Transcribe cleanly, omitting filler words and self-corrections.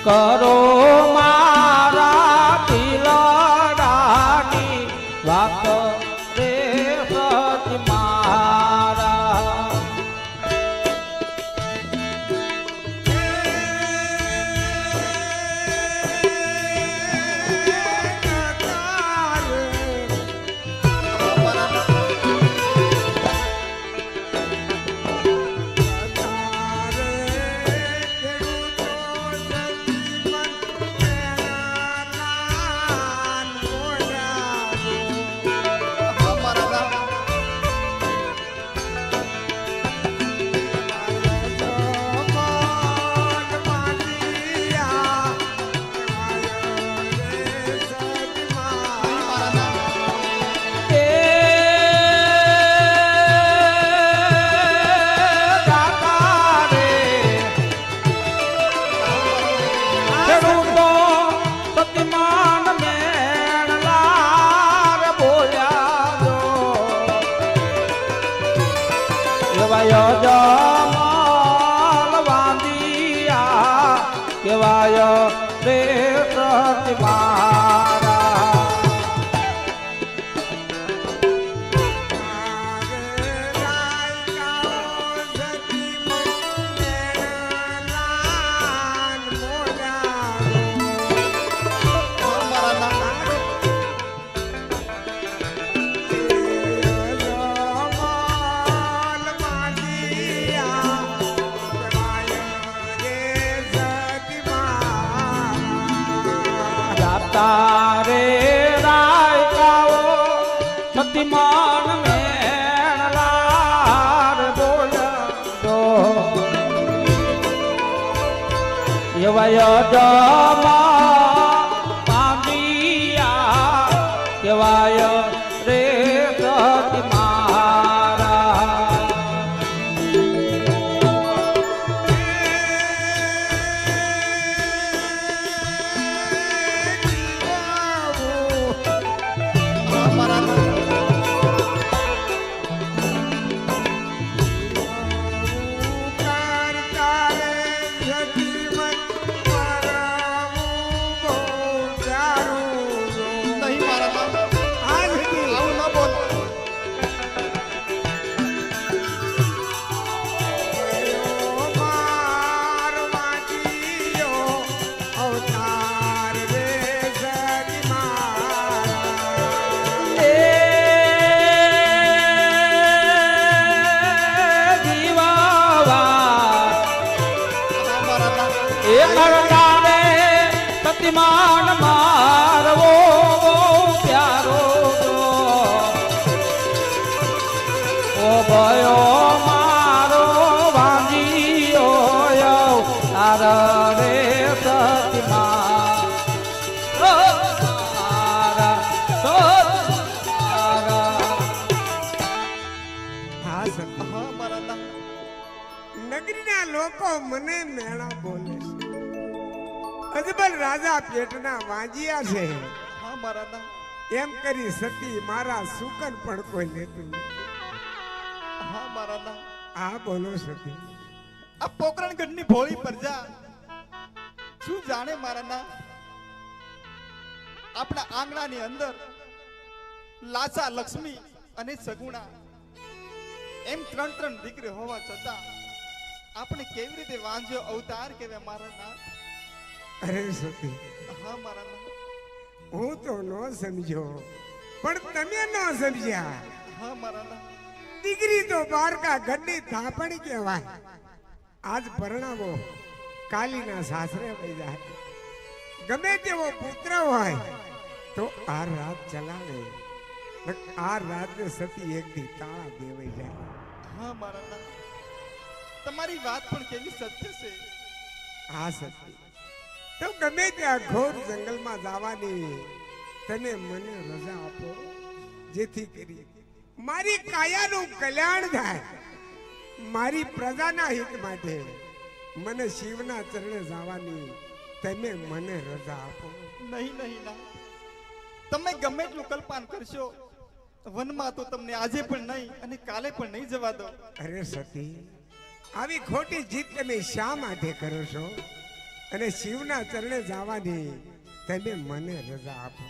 કરો મારા દિલડાની વાત રે સચ મારા જમાલ વાંદિયા કેવાય રે સચ મારા તારે રાયકાઓ શક્તિમાન મેણલાર બોલતો એવાય જમા પાંડિયા કેવાય રે સચ મારા શક્તિમાન મારવો પ્યારો ઓ ભયો મારો વાંજીયો તારા રે શક્તિમાન નગરીના લોકો મને મેળા બોલે છે અજબલ રાજા પેટના વાંજિયા છે હા મારા એમ કરી સતી મારા સુકન પણ કોઈ લેતું નથી હા મારા આ બોલો સતી આ પોકરણગઢની ભોળી પ્રજા શું જાણે મારા આપણા આંગણાની અંદર લાસા લક્ષ્મી અને સગુણા એમ ત્રણ દીકરી હોવા છતાં આપણે કેવી રીતે વાંજ્યો અવતાર કેવે મારા અરે સતી હા મારા હું તો ન સમજ્યો પણ તમે ન સમજ્યા હા મારા દીકરી તો બારકા ગઢની થાપણી કહેવાય આજ પરણાવો કાલીના સાસરે વઈ જાય ગમે તેવો પુત્ર હોય તો આ રાત ચલાવે આ રાતને સતી એકથી તાળા દેવાઈ જાય હા મારા તમારી વાત પણ કેવી સત્ય છે આ સતી તો ગમે ત્યાં ઘોર જંગલમાં જવાની તમે મને રજા આપો જેથી કરી મારી કાયાનું કલ્યાણ થાય મારી પ્રજાના હિત માટે મને શિવના ચરણે જવાની તમે મને રજા આપો નહીં નહીં ના તમે ગમે એટલું કલ્પાન કરશો વનમાં તો તમને આજે પણ નહીં અને કાલે પણ નહીં જવા દો અરે સતી આવી ખોટી જીત તમે શા માટે કરો છો અને શિવના ચરણે જવાની તમે મને રજા આપો.